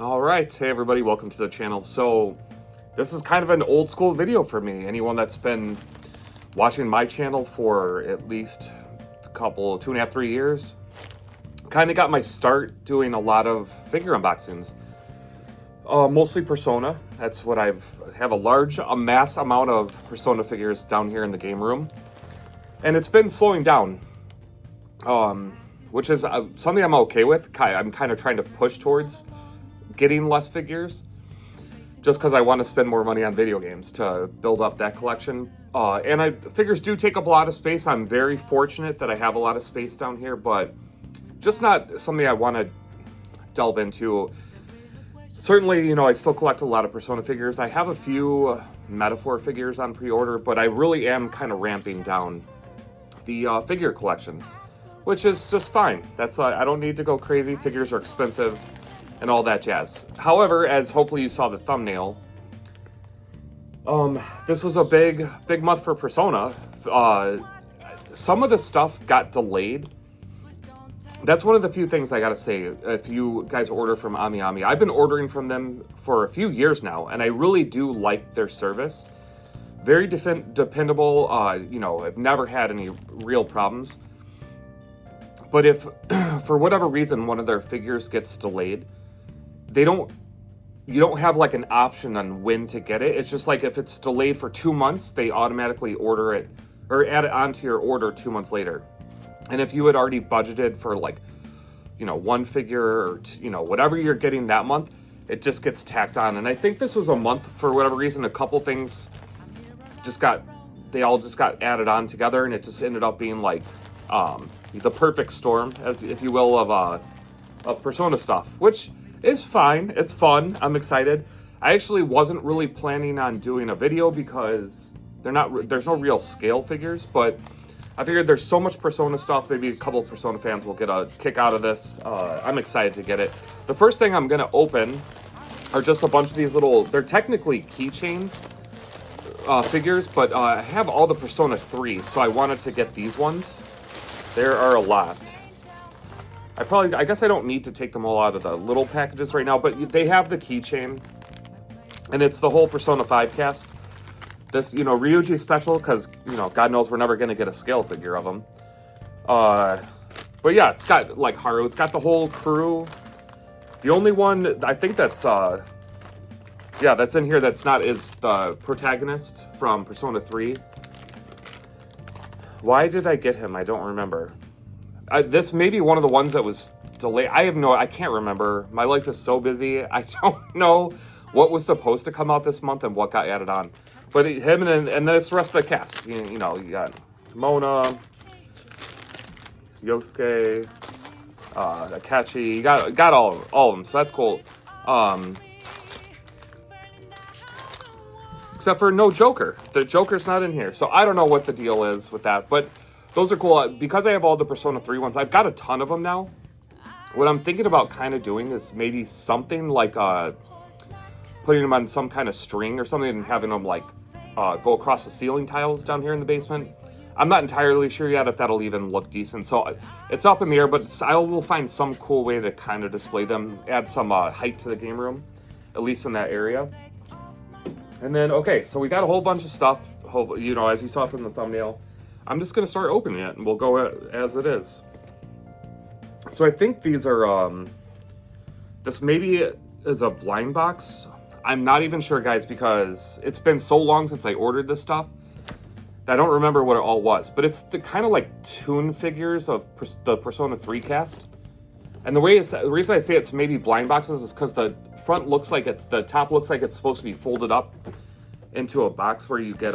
All right, hey everybody, welcome to the channel. So this is kind of an old school video for me. Anyone that's been watching my channel for at least a couple, 2.5, 3 years, kind of got my start doing a lot of figure unboxings. Mostly Persona. That's what have a mass amount of Persona figures down here in the game room. And it's been slowing down, which is something I'm okay with. I'm kind of trying to push towards getting less figures just because I want to spend more money on video games to build up that collection. Figures do take up a lot of space. I'm very fortunate that I have a lot of space down here, but just not something I want to delve into. Certainly, I still collect a lot of Persona figures. I have a few Metaphor figures on pre-order, but I really am kind of ramping down the figure collection, which is just fine. That's I don't need to go crazy. Figures are expensive and all that jazz. However, as hopefully you saw the thumbnail, this was a big month for Persona. Some of the stuff got delayed. That's one of the few things I gotta say. If you guys order from AmiAmi, I've been ordering from them for a few years now, and I really do like their service. Very dependable. I've never had any real problems. But if, for whatever reason, one of their figures gets delayed, you don't have like an option on when to get it. It's just like if it's delayed for 2 months, they automatically order it or add it onto your order 2 months later. And if you had already budgeted for like, one figure or, whatever you're getting that month, it just gets tacked on. And I think this was a month, for whatever reason, a couple things they all just got added on together, and it just ended up being like the perfect storm, as if you will, of Persona stuff, which is fine. It's fun. I'm excited. I actually wasn't really planning on doing a video because there's no real scale figures, but I figured there's so much Persona stuff, maybe a couple of Persona fans will get a kick out of this. I'm excited to get it. The first thing I'm going to open are just a bunch of these they're technically keychain figures, but I have all the Persona 3, so I wanted to get these ones. There are a lot. I guess I don't need to take them all out of the little packages right now, but they have the keychain, and it's the whole Persona 5 cast. This, Ryuji special, because, God knows we're never going to get a scale figure of them. But yeah, it's got, like, Haru. It's got the whole crew. The only one, I think that's in here that's not is the protagonist from Persona 3. Why did I get him? I don't remember. This may be one of the ones that was delayed. I can't remember. My life is so busy. I don't know what was supposed to come out this month and what got added on. But him and then it's the rest of the cast. You got Mona, Yosuke, Akachi. You got all of them. So that's cool. Except for no Joker. The Joker's not in here. So I don't know what the deal is with that. But those are cool. Because I have all the Persona 3 ones, I've got a ton of them now. What I'm thinking about kind of doing is maybe something like putting them on some kind of string or something and having them like go across the ceiling tiles down here in the basement. I'm not entirely sure yet if that'll even look decent. So it's up in the air, but I will find some cool way to kind of display them, add some height to the game room, at least in that area. And then, okay, so we got a whole bunch of stuff, as you saw from the thumbnail. I'm just going to start opening it, and we'll go as it is. So I think these are, this maybe is a blind box. I'm not even sure, guys, because it's been so long since I ordered this stuff that I don't remember what it all was. But it's the kind of like tune figures of the Persona 3 cast. And the reason I say it's maybe blind boxes is because the front looks like the top looks like it's supposed to be folded up into a box where you get,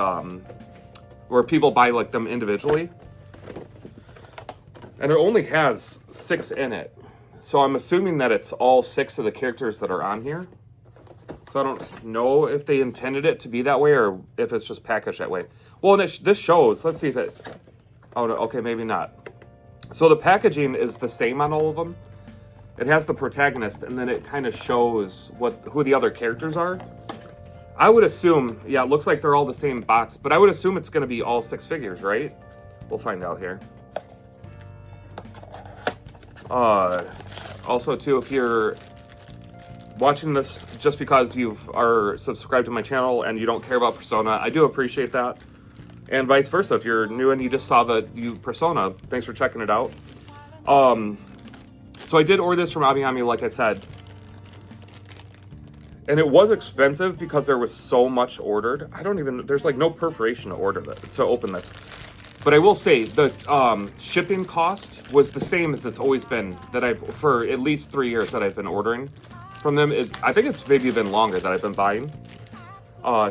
where people buy like them individually. And it only has 6 in it. So I'm assuming that it's all 6 of the characters that are on here. So I don't know if they intended it to be that way or if it's just packaged that way. Well, this shows. Let's see if it... Oh, no, okay, maybe not. So the packaging is the same on all of them. It has the protagonist, and then it kind of shows who the other characters are. I would assume... Yeah, it looks like they're all the same box, but I would assume it's going to be all 6 figures, right? We'll find out here. Also, too, if you're watching this just because you are subscribed to my channel and you don't care about Persona. I do appreciate that. And vice versa. If you're new and you just saw the new Persona, thanks for checking it out. So I did order this from AmiAmi, like I said. And it was expensive because there was so much ordered. There's like no perforation to open this. But I will say the shipping cost was the same as it's always been for at least 3 years that I've been ordering from them. I think it's maybe been longer that I've been buying.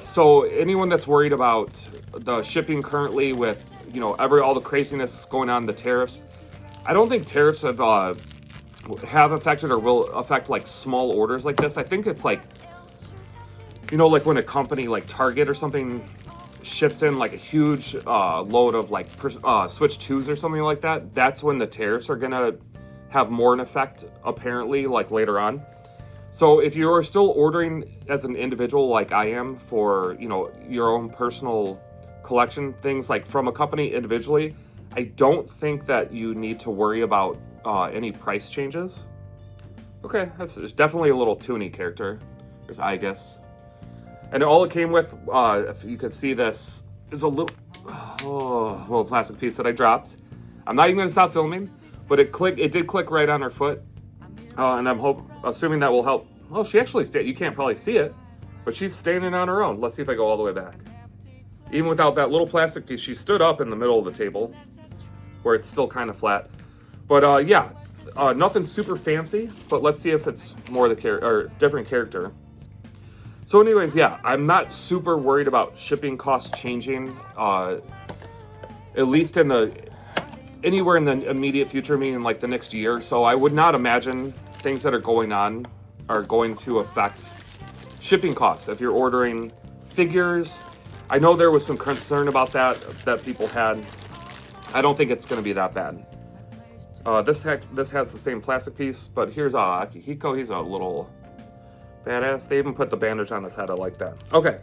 So anyone that's worried about the shipping currently with, all the craziness going on, the tariffs, I don't think tariffs have affected or will affect like small orders like this. I think it's like, like when a company like Target or something ships in like a huge load of like Switch 2s or something like that, that's when the tariffs are gonna have more an effect, apparently, like later on. So if you're still ordering as an individual like I am for, your own personal collection, things like from a company individually, I don't think that you need to worry about any price changes. Okay, that's definitely a little toony character. There's Aigis. And all it came with, if you could see this, is a little plastic piece that I dropped. I'm not even going to stop filming, but it did click right on her foot. And I'm assuming that will help. Well, she actually you can't probably see it, but she's standing on her own. Let's see if I go all the way back. Even without that little plastic piece, she stood up in the middle of the table, where it's still kind of flat. But yeah, nothing super fancy, but let's see if it's more different character. So anyways, yeah, I'm not super worried about shipping costs changing, at least anywhere in the immediate future, meaning like the next year or so. I would not imagine things that are going on are going to affect shipping costs. If you're ordering figures, I know there was some concern about that people had. I don't think it's going to be that bad. This has the same plastic piece, but here's Akihiko. He's a little badass. They even put the bandage on his head. I like that. Okay,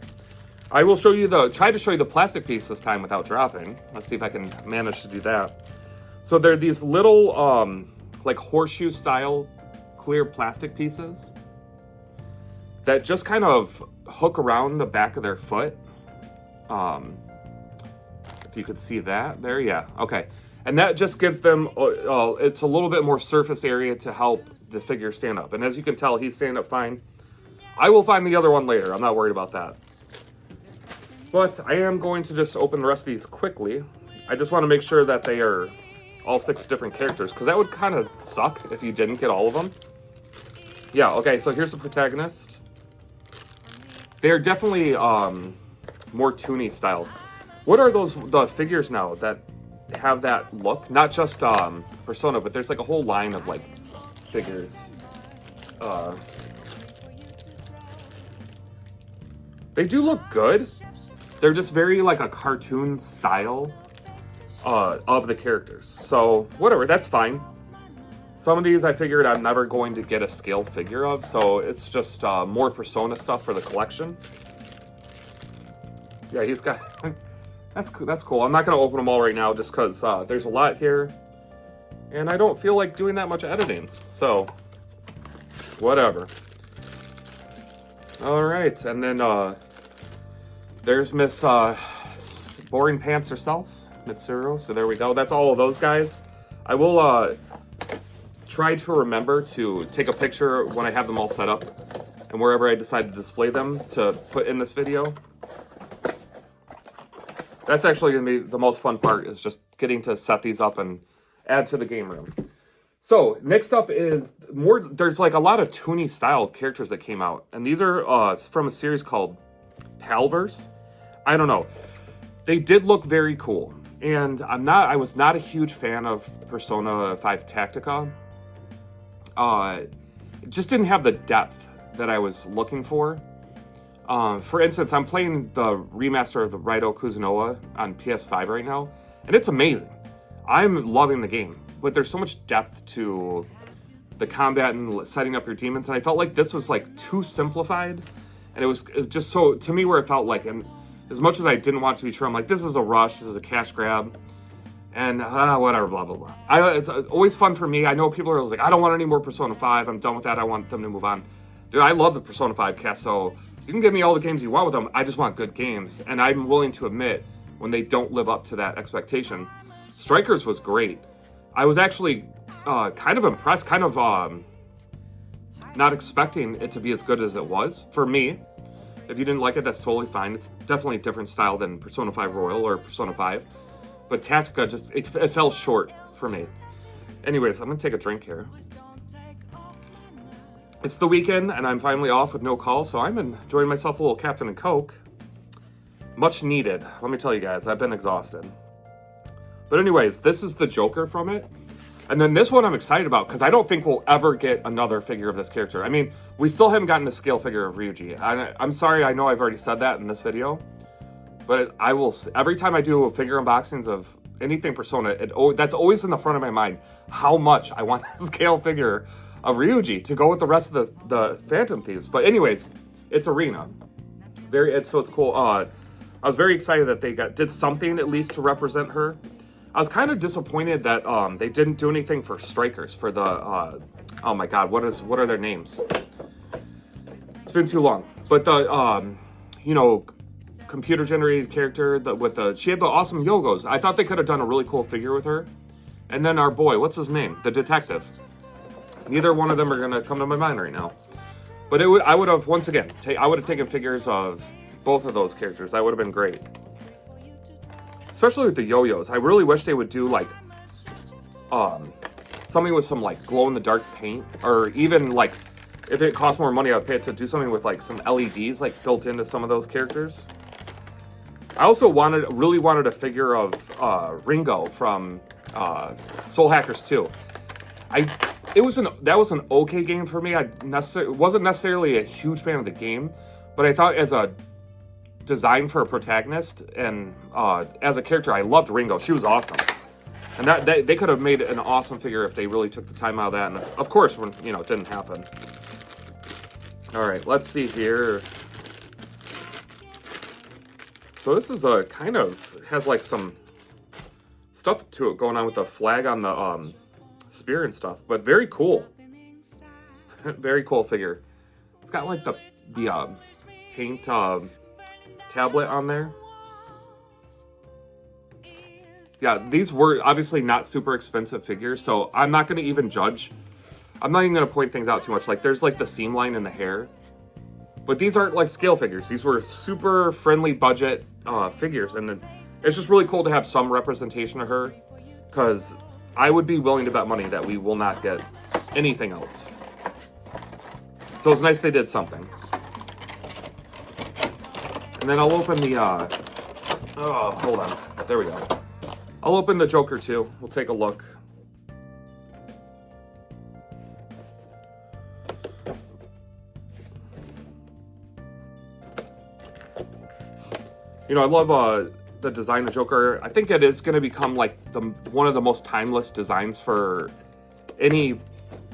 I will try to show you the plastic piece this time without dropping. Let's see if I can manage to do that. So they're these little like horseshoe style clear plastic pieces that just kind of hook around the back of their foot. If you could see that there, yeah, okay. And that just gives them, it's a little bit more surface area to help the figure stand up. And as you can tell, he's standing up fine. I will find the other one later. I'm not worried about that. But I am going to just open the rest of these quickly. I just want to make sure that they are all 6 different characters, because that would kind of suck if you didn't get all of them. Yeah, okay, so here's the protagonist. They're definitely more toony style. What are the figures now that have that look? Not just Persona, but there's like a whole line of like figures. They do look good. They're just very like a cartoon style of the characters. So whatever, that's fine. Some of these I figured I'm never going to get a scale figure of, so it's just more Persona stuff for the collection. Yeah, he's got... That's cool. I'm not going to open them all right now just because there's a lot here. And I don't feel like doing that much editing. So, whatever. Alright, and then there's Miss Boring Pants herself, Mitsuru. So there we go. That's all of those guys. I will try to remember to take a picture when I have them all set up. And wherever I decide to display them to put in this video. That's actually going to be the most fun part, is just getting to set these up and add to the game room. So, next up is there's like a lot of toony style characters that came out. And these are from a series called Palverse. I don't know. They did look very cool. And I was not a huge fan of Persona 5 Tactica. It just didn't have the depth that I was looking for. For instance, I'm playing the remaster of the Raidou Kuzunoha on PS5 right now, and it's amazing. I'm loving the game, but there's so much depth to the combat and setting up your demons, and I felt like this was like too simplified, and it was just so, to me, where it felt like, and as much as I didn't want to be true, I'm like, this is a rush, this is a cash grab, and whatever, blah, blah, blah. It's always fun for me. I know people are always like, I don't want any more Persona 5, I'm done with that, I want them to move on. Dude, I love the Persona 5 cast, so you can give me all the games you want with them. I just want good games, and I'm willing to admit when they don't live up to that expectation. Strikers was great. I was actually kind of impressed, kind of not expecting it to be as good as it was, for me. If you didn't like it, that's totally fine. It's definitely a different style than Persona 5 Royal or Persona 5. But Tactica just, it fell short for me. Anyways, I'm going to take a drink here. It's the weekend, and I'm finally off with no call, so I'm enjoying myself a little Captain and Coke. Much needed. Let me tell you guys, I've been exhausted. But anyways, this is the Joker from it. And then this one I'm excited about, because I don't think we'll ever get another figure of this character. I mean, we still haven't gotten a scale figure of Ryuji. I'm sorry, I know I've already said that in this video. But I will, every time I do figure unboxings of anything Persona, that's always in the front of my mind, how much I want a scale figure of Ryuji to go with the rest of the Phantom Thieves. But anyways, it's Arena. So it's cool. I was very excited that they did something at least to represent her. I was kind of disappointed that they didn't do anything for Strikers, for the, oh my god, what are their names? It's been too long. But the, you know, computer-generated character she had the awesome Yogos. I thought they could have done a really cool figure with her. And then our boy, what's his name? The detective. Neither one of them are gonna come to my mind right now. But I would have, once again, I would have taken figures of both of those characters. That would have been great. Especially with the yo-yos. I really wish they would do like something with some like glow-in-the-dark paint, or even like if it costs more money, I'd pay it to do something with like some LEDs like built into some of those characters. I also really wanted a figure of Ringo from Soul Hackers 2. That was an okay game for me. I wasn't necessarily a huge fan of the game, but I thought as a design for a protagonist and as a character, I loved Ringo. She was awesome, and they could have made an awesome figure if they really took the time out of that. And of course, when it didn't happen. All right, let's see here. So this is a kind of has like some stuff to it going on with the flag on the spear and stuff, but very cool. Very cool figure. It's got like the paint tablet on there. Yeah, these were obviously not super expensive figures, so I'm not going to even judge. I'm not even going to point things out too much. Like there's like the seam line in the hair, but these aren't like scale figures. These were super friendly budget figures, and it's just really cool to have some representation of her, because I would be willing to bet money that we will not get anything else. So it's nice they did something. And then I'll open the, hold on. There we go. I'll open the Joker too. We'll take a look. I love the design of Joker. I think it is going to become like one of the most timeless designs for any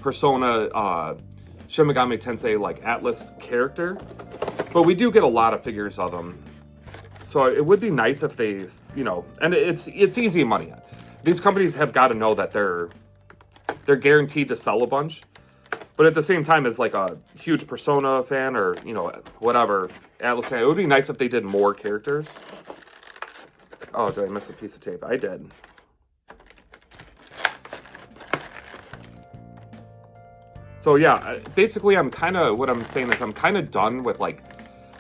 Persona Shin Megami Tensei like Atlas character. But we do get a lot of figures of them. So it would be nice if they, and it's easy money. These companies have got to know that they're guaranteed to sell a bunch. But at the same time, as like a huge Persona fan or, whatever, Atlas fan, it would be nice if they did more characters. Oh, did I miss a piece of tape? I did. So yeah, basically what I'm saying is I'm kind of done with like,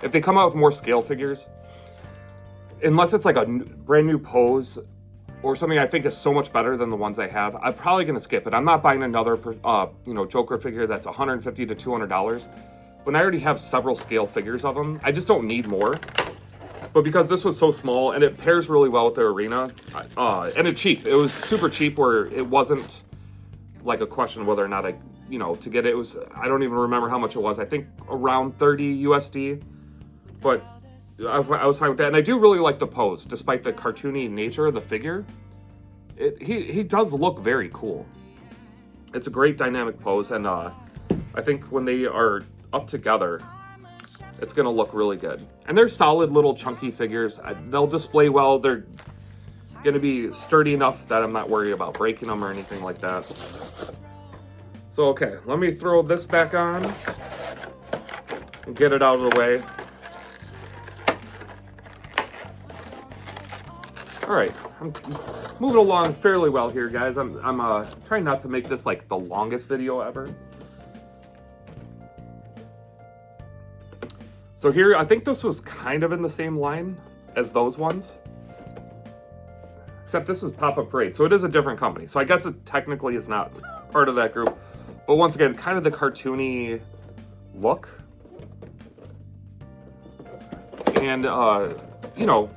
if they come out with more scale figures, unless it's like a brand new pose or something I think is so much better than the ones I have, I'm probably going to skip it. I'm not buying another, Joker figure that's $150 to $200. When I already have several scale figures of them, I just don't need more. But because this was so small and it pairs really well with the Arena, and it's cheap. It was super cheap where it wasn't like a question whether or not to get it. I don't even remember how much it was. I think around 30 USD. But I was fine with that, and I do really like the pose, despite the cartoony nature of the figure. He does look very cool. It's a great dynamic pose, and I think when they are up together, it's going to look really good. And they're solid little chunky figures. They'll display well. They're going to be sturdy enough that I'm not worried about breaking them or anything like that. So, okay, let me throw this back on. and get it out of the way. All right, I'm moving along fairly well here, guys. I'm trying not to make this like the longest video ever. So here, I think this was kind of in the same line as those ones. Except this is Pop-Up Parade, so it is a different company. So I guess it technically is not part of that group. But once again, kind of the cartoony look. And, you know,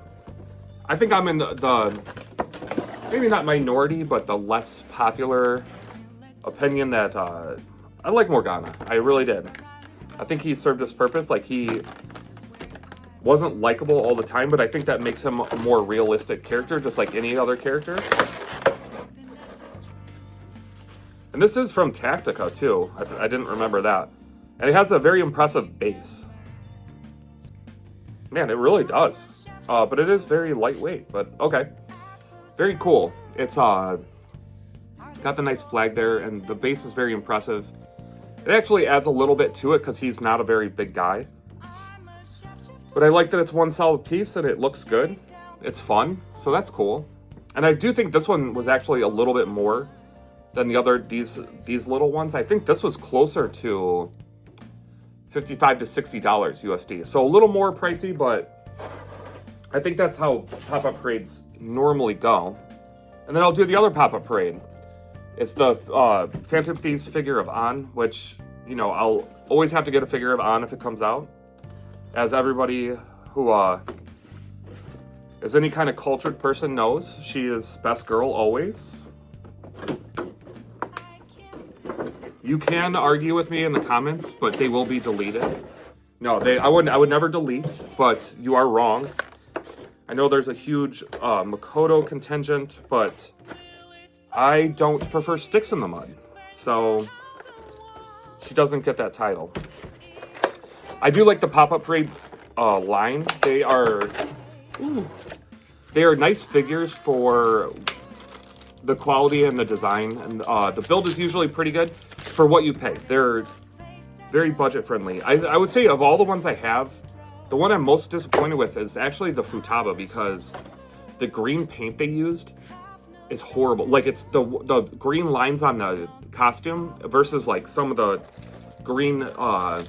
I think I'm in the maybe not minority, but the less popular opinion that I like Morgana. I really did. I think he served his purpose. Like, he wasn't likable all the time, but I think that makes him a more realistic character, just like any other character. And this is from Tactica, too. I didn't remember that. And it has a very impressive base. Man, it really does. But it is very lightweight, but okay. Very cool. It's got the nice flag there, and the base is very impressive. It actually adds a little bit to it because he's not a very big guy. But I like that it's one solid piece and it looks good. It's fun, so that's cool. And I do think this one was actually a little bit more than the other, these little ones. I think this was closer to $55 to $60 USD. So a little more pricey, but I think that's how Pop-Up Parades normally go. And then I'll do the other Pop-Up Parade. It's the Phantom Thieves figure of An, which, you know, I'll always have to get a figure of An if it comes out. As everybody who is any kind of cultured person knows, she is best girl always. You can argue with me in the comments, but they will be deleted. No, I would never delete, but you are wrong. I know there's a huge Makoto contingent, but I don't prefer sticks in the mud, so she doesn't get that title. I do like the Pop-Up Parade line. They are nice figures for the quality and the design, and the build is usually pretty good for what you pay. They're very budget friendly. I would say of all the ones I have, the one I'm most disappointed with is actually the Futaba, because the green paint they used is horrible. Like, it's the green lines on the costume versus like some of the green on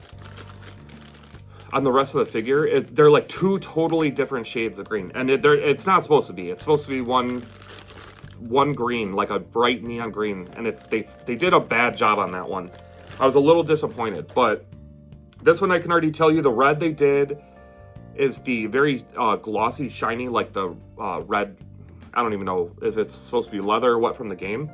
the rest of the figure. They're like two totally different shades of green, and it's not supposed to be. It's supposed to be one green, like a bright neon green, and they did a bad job on that one. I was a little disappointed, but this one I can already tell you the red they did is the very glossy, shiny, like the red. I don't even know if it's supposed to be leather or what from the game.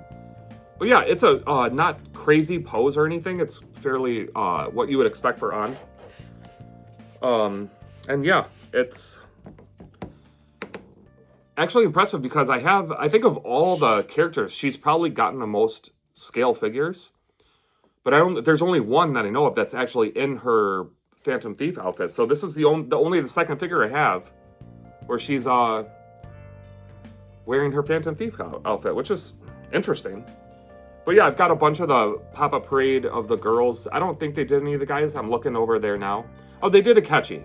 But yeah, it's a not crazy pose or anything. It's fairly what you would expect for An. And yeah, it's actually impressive because I think of all the characters, she's probably gotten the most scale figures. But there's only one that I know of that's actually in her Phantom Thief outfit. So this is only the second figure I have where she's wearing her Phantom Thief outfit, which is interesting. But yeah, I've got a bunch of the Pop-Up Parade of the girls. I don't think they did any of the guys. I'm looking over there now. Oh, they did Akechi.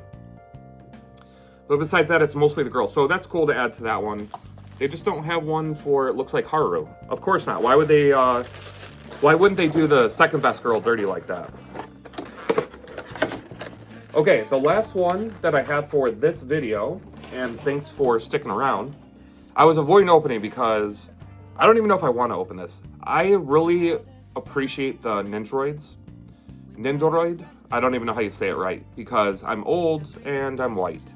But besides that, it's mostly the girls. So that's cool to add to that one. They just don't have one for, it looks like, Haru. Of course not. Why would they, why wouldn't they do the second best girl dirty like that? Okay, the last one that I have for this video, and thanks for sticking around, I was avoiding opening because I don't even know if I want to open this. I really appreciate the Nendoroids. Nendoroid? I don't even know how you say it right because I'm old and I'm white.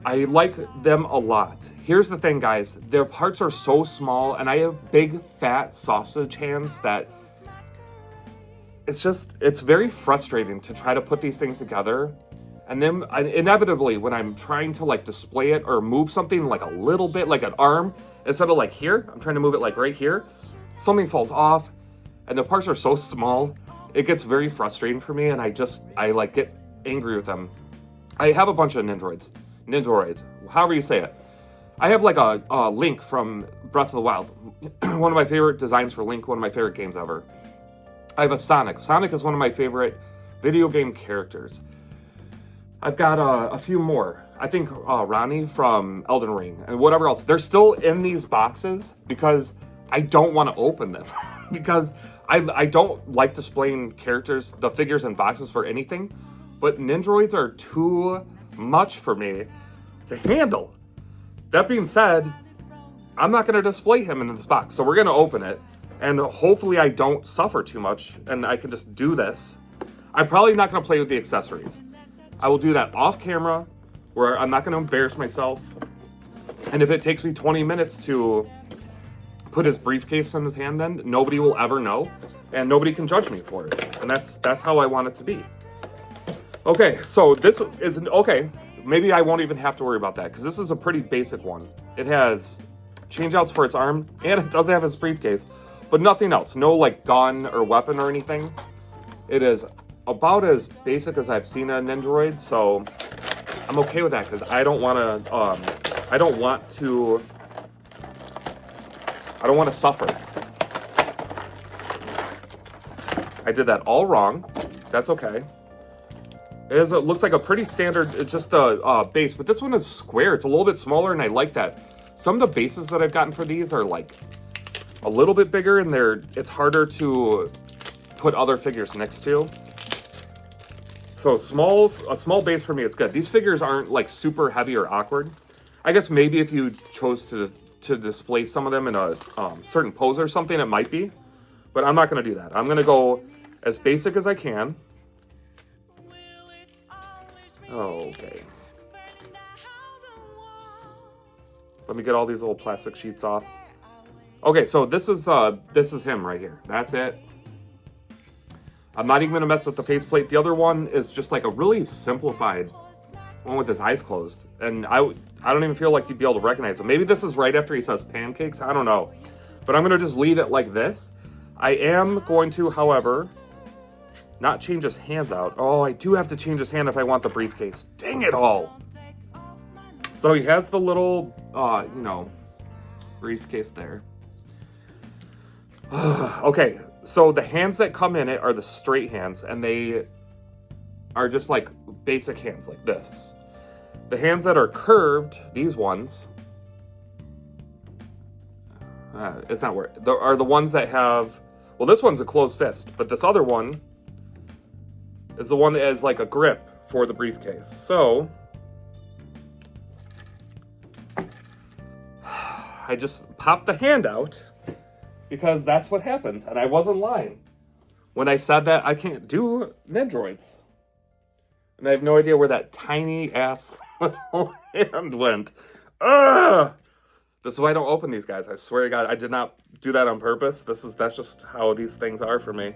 I like them a lot. Here's the thing, guys. Their parts are so small, and I have big, fat sausage hands that it's very frustrating to try to put these things together. And then inevitably, when I'm trying to like display it or move something like a little bit, like an arm, instead of like here, I'm trying to move it like right here, something falls off, and the parts are so small, it gets very frustrating for me, and I like get angry with them. I have a bunch of Nendoroid, however you say it. I have like a Link from Breath of the Wild, one of my favorite designs for Link, one of my favorite games ever. I have a Sonic. Sonic is one of my favorite video game characters. I've got a few more. I think Ronnie from Elden Ring and whatever else. They're still in these boxes because I don't want to open them. Because I don't like displaying characters, the figures in boxes for anything. But Nendoroids are too much for me to handle. That being said, I'm not going to display him in this box. So we're going to open it. And hopefully I don't suffer too much and I can just do this. I'm probably not going to play with the accessories. I will do that off camera where I'm not going to embarrass myself. And if it takes me 20 minutes to put his briefcase in his hand, then nobody will ever know and nobody can judge me for it. And that's how I want it to be. Okay, so this is, okay, maybe I won't even have to worry about that because this is a pretty basic one. It has changeouts for its arm and it does have his briefcase, but nothing else. No like gun or weapon or anything. It is about as basic as I've seen a Nendoroid, so I'm okay with that because I don't want to suffer. I did that all wrong. That's okay. It looks like a pretty standard, it's just the base, but this one is square. It's a little bit smaller and I like that. Some of the bases that I've gotten for these are like a little bit bigger and it's harder to put other figures next to. So a small base for me is good. These figures aren't like super heavy or awkward. I guess maybe if you chose to display some of them in a certain pose or something, it might be. But I'm not going to do that. I'm going to go as basic as I can. Okay. Let me get all these little plastic sheets off. Okay, so this is him right here. That's it. I'm not even going to mess with the faceplate. The other one is just like a really simplified one with his eyes closed. And I don't even feel like you'd be able to recognize him. Maybe this is right after he says pancakes. I don't know. But I'm going to just leave it like this. I am going to, however, not change his hands out. Oh, I do have to change his hand if I want the briefcase. Dang it all. So he has the little, briefcase there. Okay, so the hands that come in it are the straight hands, and they are just like basic hands like this. The hands that are curved, these ones, it's not where, are the ones that have, well, this one's a closed fist, but this other one is the one that has like a grip for the briefcase. So I just popped the hand out because that's what happens, and I wasn't lying when I said that I can't do Nendoroids. And I have no idea where that tiny ass little hand went. Ugh! This is why I don't open these guys. I swear to God, I did not do that on purpose. that's just how these things are for me.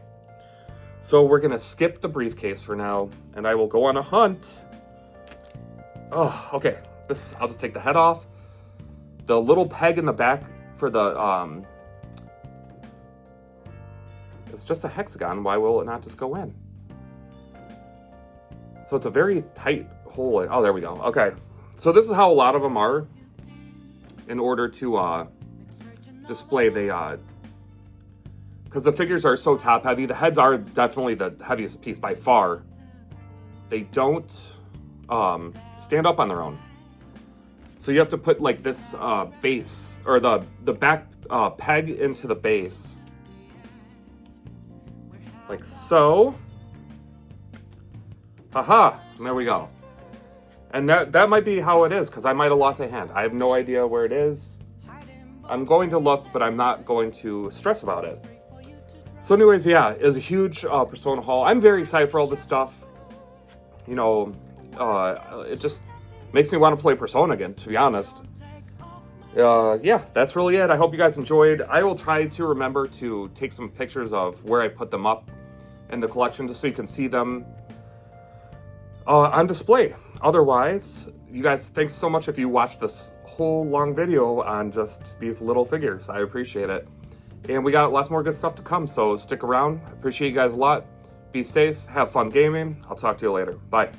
So we're gonna skip the briefcase for now, and I will go on a hunt. Oh, okay. I'll just take the head off. The little peg in the back for the it's just a hexagon. Why will it not just go in? So it's a very tight hole. Oh, there we go. Okay. So this is how a lot of them are. In order to display the because the figures are so top heavy. The heads are definitely the heaviest piece by far. They don't stand up on their own. So you have to put like this base, or the back peg into the base. Like so. Haha, and there we go. And that might be how it is, because I might have lost a hand. I have no idea where it is. I'm going to look, but I'm not going to stress about it. So anyways, yeah, it was a huge Persona haul. I'm very excited for all this stuff. You know, it just makes me want to play Persona again, to be honest. Yeah, that's really it. I hope you guys enjoyed. I will try to remember to take some pictures of where I put them up in the collection, just so you can see them on display. Otherwise, you guys, thanks so much if you watched this whole long video on just these little figures. I appreciate it. And we got lots more good stuff to come, so stick around. Appreciate you guys a lot. Be safe, have fun gaming. I'll talk to you later. Bye.